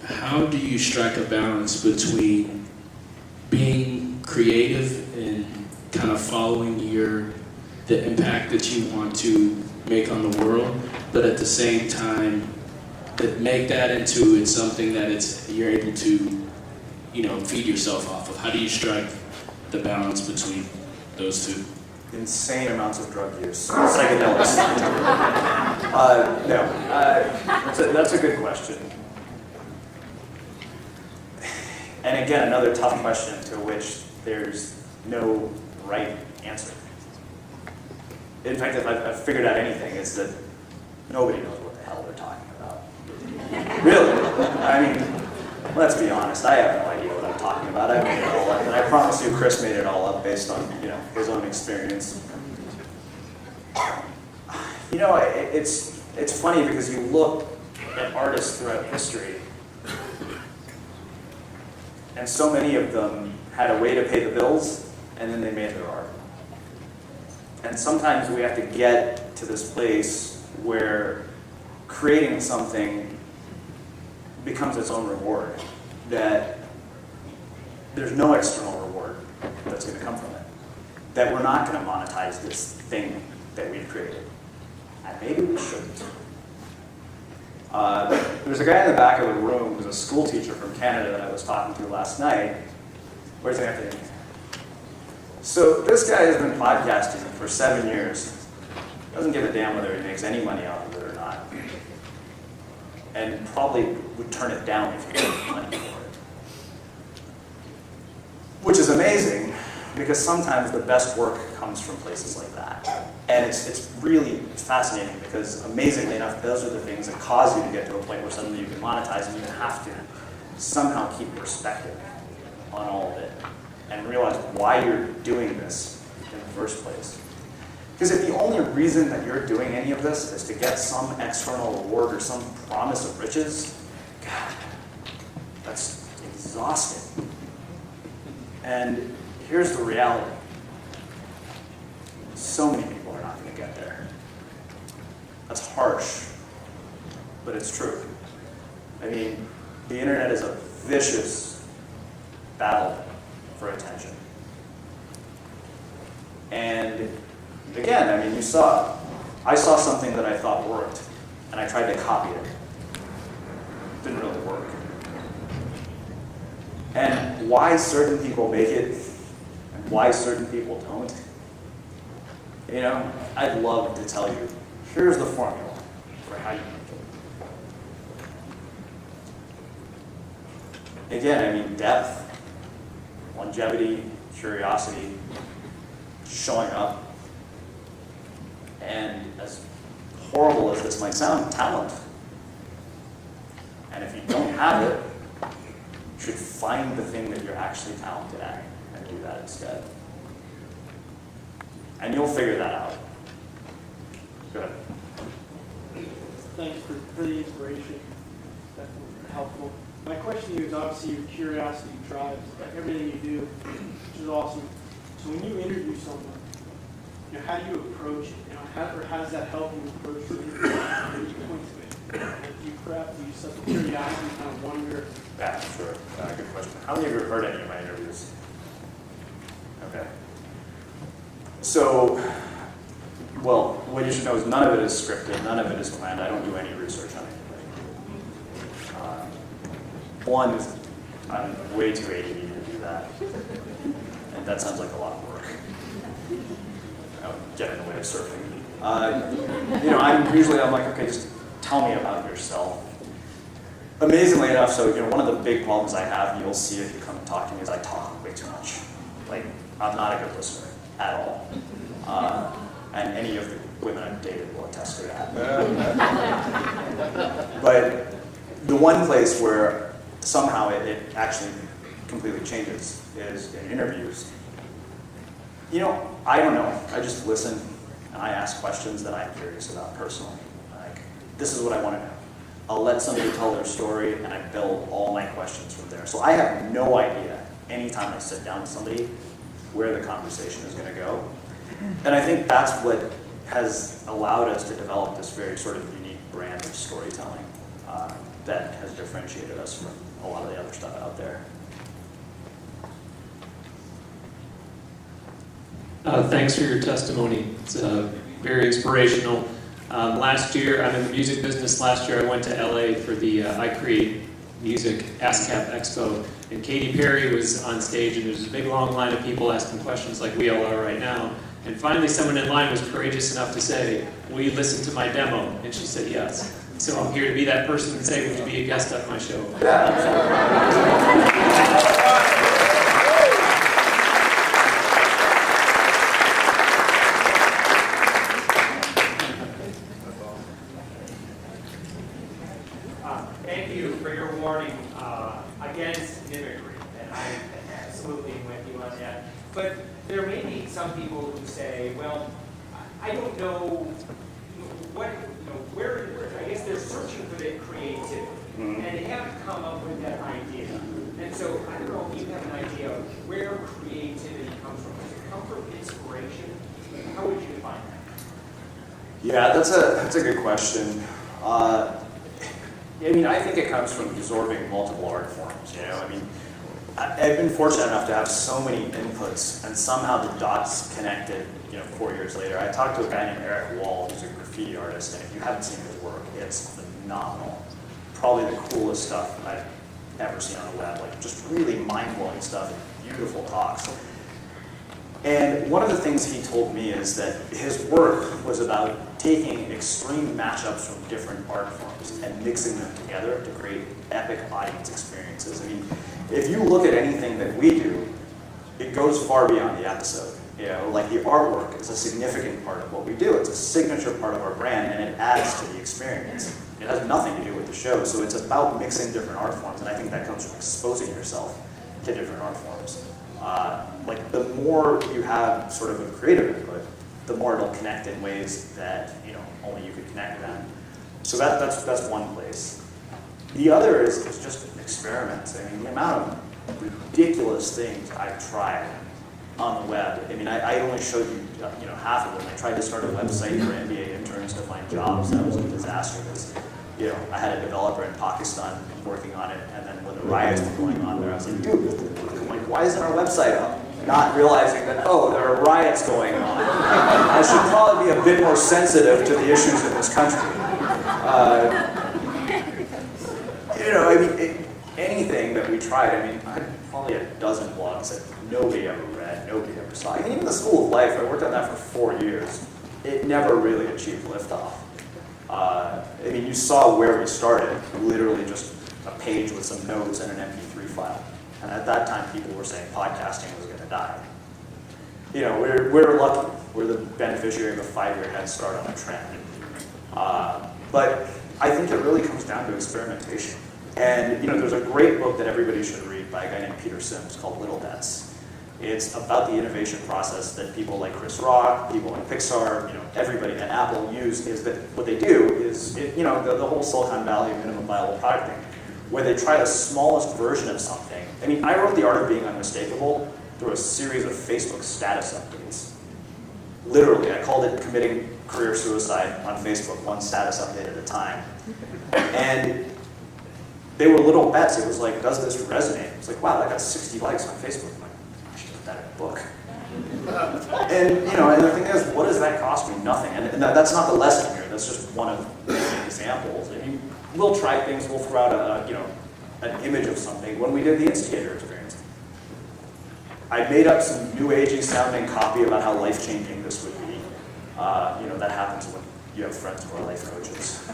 Speaker 13: How do you strike a balance between being creative and kind of following the impact that you want to make on the world, but at the same time make that into something that you're able to feed yourself off of? How do you strike the balance between those two?
Speaker 3: Insane amounts of drug use, psychedelics. That's a good question. And again, another tough question to which there's no right answer. In fact, if I've figured out anything, it's that nobody knows what the hell they're talking about. Really? Let's be honest, I have no idea what I'm talking about. I made it all up, and I promise you Chris made it all up based on, his own experience. It's funny because you look at artists throughout history, and so many of them had a way to pay the bills, and then they made their art. And sometimes we have to get to this place where creating something becomes its own reward, that there's no external reward that's going to come from it, that we're not going to monetize this thing that we've created. And maybe we shouldn't. There's a guy in the back of the room who's a school teacher from Canada that I was talking to last night. Where's Anthony? So this guy has been podcasting for 7 years. Doesn't give a damn whether he makes any money off of it or not. And probably would turn it down if he made money for it. Which is amazing, because sometimes the best work comes from places like that. And it's really fascinating, because amazingly enough, those are the things that cause you to get to a point where suddenly you can monetize, and you have to somehow keep perspective on all of it. and realize why you're doing this in the first place. Because if the only reason that you're doing any of this is to get some external reward or some promise of riches, God, that's exhausting. And here's the reality. So many people are not going to get there. That's harsh, but it's true. I mean, the internet is a vicious battle for attention. And again, I mean, I saw something that I thought worked, and I tried to copy it. Didn't really work. And why certain people make it, and why certain people don't, you know, I'd love to tell you, here's the formula for how you make it. Again, I mean, depth, longevity, curiosity, showing up, and as horrible as this might sound, talent. And if you don't have it, you should find the thing that you're actually talented at and do that instead. And you'll figure that out. Good.
Speaker 14: Thanks for the inspiration. Definitely helpful. My question to you is obviously your curiosity drives everything you do, which is awesome. So when you interview someone, you know, how do you approach it? You know, how does that help you approach the interview? Points of it. Do you prep? Do you set the curiosity, kind of wonder?
Speaker 3: Yeah, sure. Good question. How many of you have heard any of my interviews? Okay. So, well, what you should know is none of it is scripted, none of it is planned. I don't do any research on anybody. One is I'm way too ADD to do that, and that sounds like a lot of work. I would get in the way of surfing. You know, I'm like, okay, just tell me about yourself. Amazingly enough, so you know, one of the big problems I have, you'll see if you come and talk to me, is I talk way too much. Like, I'm not a good listener at all. And any of the women I've dated will attest to that. But the one place where somehow it actually completely changes is in interviews. You know, I don't know. I just listen and I ask questions that I'm curious about personally. Like, this is what I want to know. I'll let somebody tell their story and I build all my questions from there. So I have no idea anytime I sit down with somebody where the conversation is going to go. And I think that's what has allowed us to develop this very sort of unique brand of storytelling that has differentiated us from a lot of the other stuff out there.
Speaker 15: Thanks for your testimony. It's very inspirational. Last year, I'm in the music business. Last year, I went to LA for the I Create Music ASCAP Expo, and Katy Perry was on stage, and there's a big long line of people asking questions like we all are right now. And finally, someone in line was courageous enough to say, "Will you listen to my demo?" And she said yes. So I'm here to be that person and say, "Would you be a guest on my show?"
Speaker 10: Thank you for your warning against mimicry, and I absolutely am with you on that. But there may be some people who say, well, I don't know where I guess they're searching for that creativity, and they haven't come up with that idea. And so I don't know if you have an idea of where creativity comes from. Does it come from inspiration? How would you define that?
Speaker 3: Yeah, that's a good question. I mean, I think it comes from absorbing multiple art forms, you know? I mean, I've been fortunate enough to have so many inputs, and somehow the dots connected, 4 years later. I talked to a guy named Eric Wall, who's a graffiti artist, and if you haven't seen his work, it's phenomenal. Probably the coolest stuff I've ever seen on the web, like just really mind-blowing stuff and beautiful talks. And one of the things he told me is that his work was about taking extreme matchups from different art forms and mixing them together to create epic audience experiences. I mean, if you look at anything that we do, it goes far beyond the episode. Like the artwork is a significant part of what we do. It's a signature part of our brand, and it adds to the experience. It has nothing to do with the show, so it's about mixing different art forms, and I think that comes from exposing yourself to different art forms. Like the more you have sort of a creative input, the more it'll connect in ways that only you could connect them. So that's one place. The other is just experiments. I mean, the amount of ridiculous things I've tried on the web. I mean, I only showed you half of them. I tried to start a website for MBA interns to find jobs. That was a disaster because I had a developer in Pakistan working on it, and then when the riots were going on there, I was like, dude, why isn't our website up? Not realizing that, oh, there are riots going on. I should probably be a bit more sensitive to the issues in this country. I mean, anything that we tried, I mean, I had probably a dozen blogs that nobody ever read, nobody ever saw. I mean, even the School of Life, I worked on that for 4 years. It never really achieved liftoff. I mean, you saw where we started, literally just a page with some notes and an MP3 file. And at that time, people were saying podcasting was going to die. We're lucky. We're the beneficiary of a 5-year head start on a trend. But I think it really comes down to experimentation. And there's a great book that everybody should read by a guy named Peter Sims called Little Bets. It's about the innovation process that people like Chris Rock, people like Pixar, everybody at Apple use. Is that what they do is, the whole Silicon Valley minimum viable product thing, where they try the smallest version of something. I mean, I wrote The Art of Being Unmistakable through a series of Facebook status updates. Literally, I called it committing career suicide on Facebook, one status update at a time. And they were little bets. It was like, does this resonate? It's like, wow, that got 60 likes on Facebook. I'm like, I should put that in a book. And and the thing is, what does that cost me? Nothing. And that's not the lesson here. That's just one of the examples. I mean, we'll try things. We'll throw out an image of something. When we did the Instigator experience, I made up some new agey sounding copy about how life-changing this would be. That happens when you have friends who are life coaches.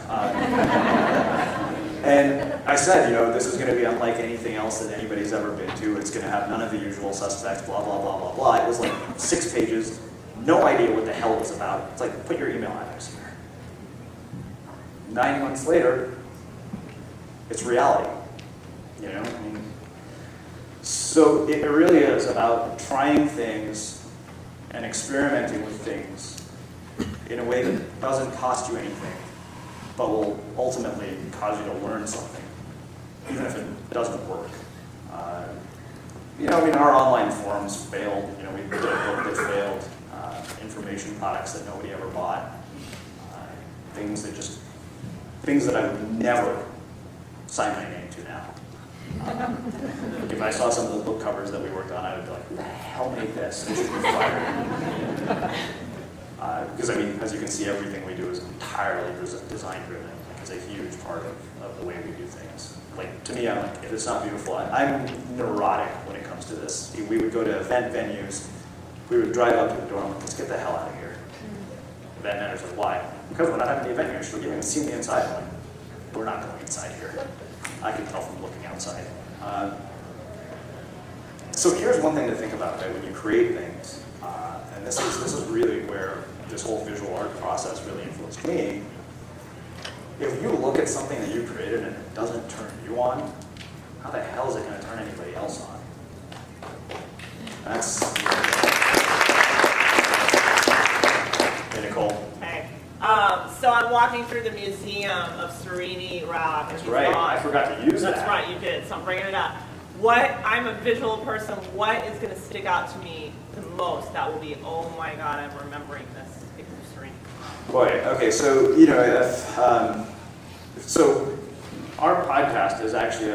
Speaker 3: And I said, this is going to be unlike anything else that anybody's ever been to. It's going to have none of the usual suspects, blah, blah, blah, blah, blah. It was like 6 pages, no idea what the hell it was about. It's like, put your email address here. 9 months later, it's reality. I mean, so it really is about trying things and experimenting with things in a way that doesn't cost you anything, but will ultimately cause you to learn something, even if it doesn't work. Our online forums failed. We did a book that failed. Information products that nobody ever bought. Things that I would never sign my name to now. If I saw some of the book covers that we worked on, I would be like, who the hell made this? They should be fired. Because, as you can see, everything we do is entirely design-driven. It's a huge part of the way we do things. Like, to me, I'm like, if it's not beautiful, I'm neurotic when it comes to this. We would go to event venues. We would drive up to the door and I'm like, let's get the hell out of here. Event managers are like, why? Because we're not having the event here. So you haven't seen the inside. I'm like, we're not going inside here. I can tell from looking outside. So here's one thing to think about, right, when you create things. And this is really where this whole visual art process really influenced me. If you look at something that you created and it doesn't turn you on, how the hell is it going to turn anybody else on? That's... Hey, Nicole.
Speaker 16: Hey. So I'm walking through the Museum of Srinivas Rao.
Speaker 3: That's right. I forgot to use that.
Speaker 16: That's right, you did. So I'm bringing it up. I'm a visual person. What is going to stick out to me the most? That will be, oh my God, I'm remembering this.
Speaker 3: Boy, okay, so, so our podcast is actually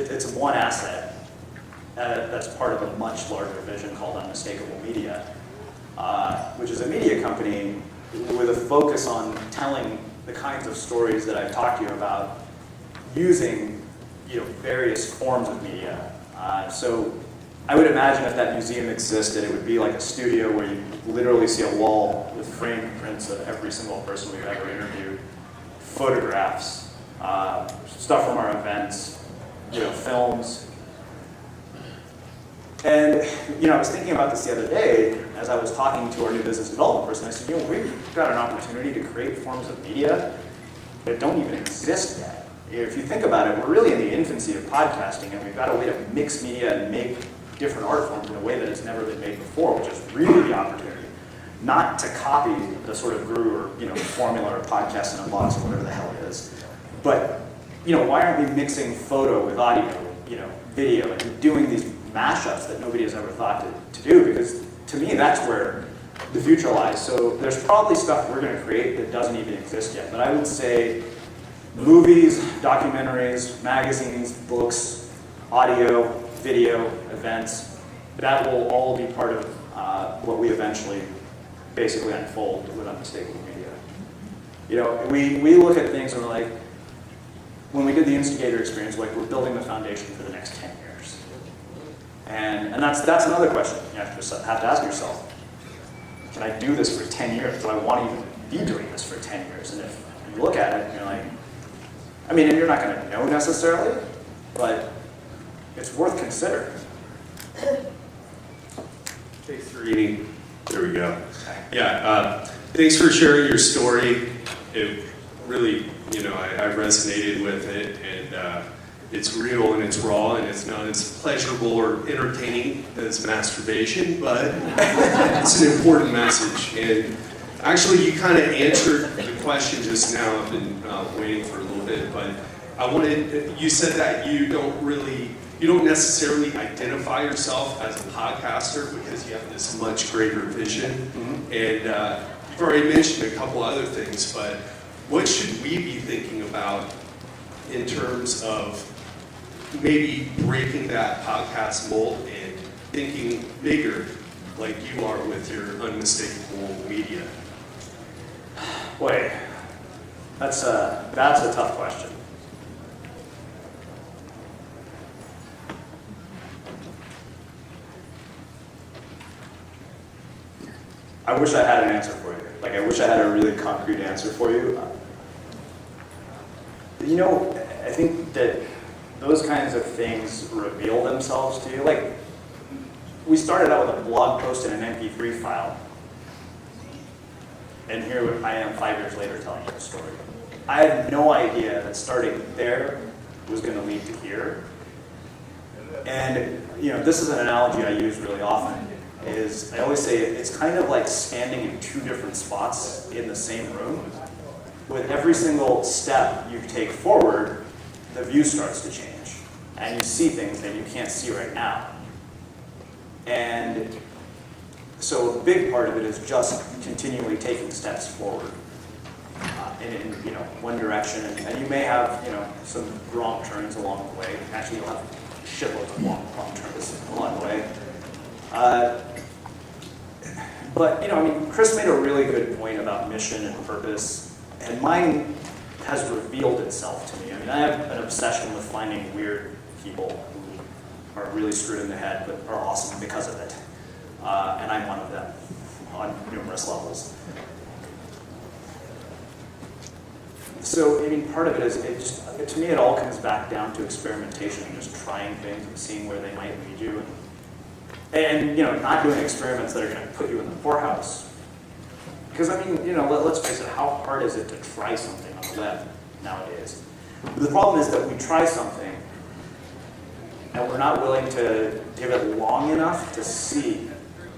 Speaker 3: it's one asset that's part of a much larger vision called Unmistakable Media, which is a media company with a focus on telling the kinds of stories that I've talked to you about using various forms of media. So I would imagine if that museum existed, it would be like a studio where you literally see a wall with framed prints of every single person we've ever interviewed, photographs, stuff from our events, films. And I was thinking about this the other day as I was talking to our new business development person. I said, we've got an opportunity to create forms of media that don't even exist yet. If you think about it, we're really in the infancy of podcasting, and we've got a way to mix media and make different art forms in a way that it's never been made before, which is really the opportunity. Not to copy the sort of guru or formula or podcast in a box or whatever the hell it is, but why aren't we mixing photo with audio, video, and doing these mashups that nobody has ever thought to do? Because to me, that's where the future lies. So there's probably stuff we're going to create that doesn't even exist yet. But I would say movies, documentaries, magazines, books, audio, video, events, that will all be part of what we eventually basically unfold with unmistakable media. We look at things and we're like, when we did the Instigator experience, like we're building the foundation for the next 10 years. And that's another question you have to ask yourself. Can I do this for 10 years? Do I want to even be doing this for 10 years? And if you look at it and you're like, and you're not going to know necessarily, but it's worth considering.
Speaker 17: Thanks for reading. There we go. Yeah, thanks for sharing your story. It really, I resonated with it, and it's real and it's raw, and it's not as pleasurable or entertaining as masturbation, but it's an important message. And actually, you kind of answered the question just now. I've been waiting for a little bit, but you said that you don't necessarily identify yourself as a podcaster because you have this much greater vision. Mm-hmm. And you've already mentioned a couple other things, but what should we be thinking about in terms of maybe breaking that podcast mold and thinking bigger like you are with your unmistakable media?
Speaker 3: Boy, that's a tough question. I wish I had an answer for you. I wish I had a really concrete answer for you. I think that those kinds of things reveal themselves to you. We started out with a blog post and an MP3 file. And here I am 5 years later telling you the story. I had no idea that starting there was going to lead to here. And, this is an analogy I use really often. I always say it's kind of like standing in two different spots in the same room. With every single step you take forward, the view starts to change. And you see things that you can't see right now. And so a big part of it is just continually taking steps forward in one direction. And you may have some wrong turns along the way. Actually, you'll have shitloads of wrong turns along the way. But Chris made a really good point about mission and purpose, and mine has revealed itself to me. I have an obsession with finding weird people who are really screwed in the head but are awesome because of it. And I'm one of them on numerous levels. So, part of it is, to me, it all comes back down to experimentation and just trying things and seeing where they might lead you. And not doing experiments that are going to put you in the poorhouse. Because, let's face it, how hard is it to try something on the web nowadays? But the problem is that we try something and we're not willing to give it long enough to see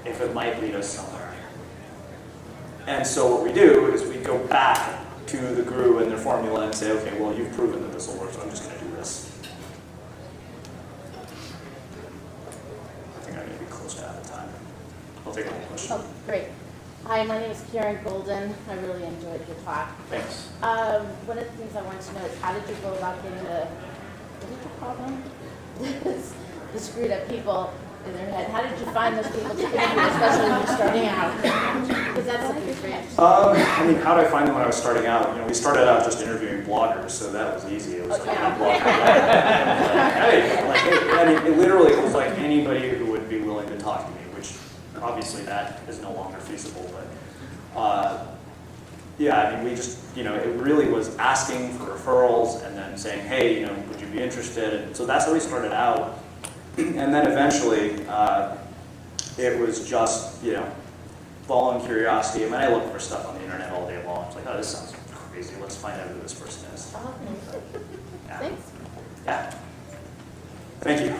Speaker 3: if it might lead us somewhere. And so what we do is we go back to the guru and their formula and say, okay, well, you've proven that this will work, so I'm just going to do this. I think I'm going to be close to out of time. I'll take one question.
Speaker 18: Oh, great. Hi, my name is Karen Golden. I really enjoyed your talk.
Speaker 3: Thanks.
Speaker 18: One of the things I wanted to know is how did you go about getting what did you call them? The screwed up people in their head. How did you find those people to interview, especially when you're starting out? Because that's something great.
Speaker 3: How did I find them when I was starting out? We started out just interviewing bloggers, so that was easy. It was it literally was like anybody who would be willing to talk to me, which obviously that is no longer feasible. But we just, it really was asking for referrals and then saying, hey, would you be interested? And so that's how we started out. And then eventually, it was just, following curiosity. I look for stuff on the internet all day long. It's like, oh, this sounds crazy. Let's find out who this person is.
Speaker 18: Thanks.
Speaker 3: Yeah. Thank you.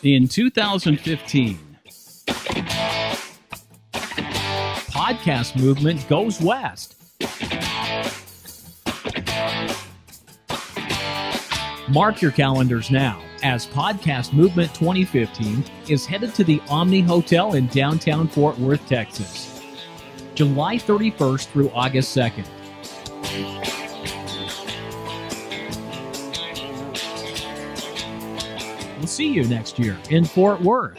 Speaker 1: In 2015, podcast movement goes west. Mark your calendars now, as Podcast Movement 2015 is headed to the Omni Hotel in downtown Fort Worth, Texas, July 31st through August 2nd. We'll see you next year in Fort Worth.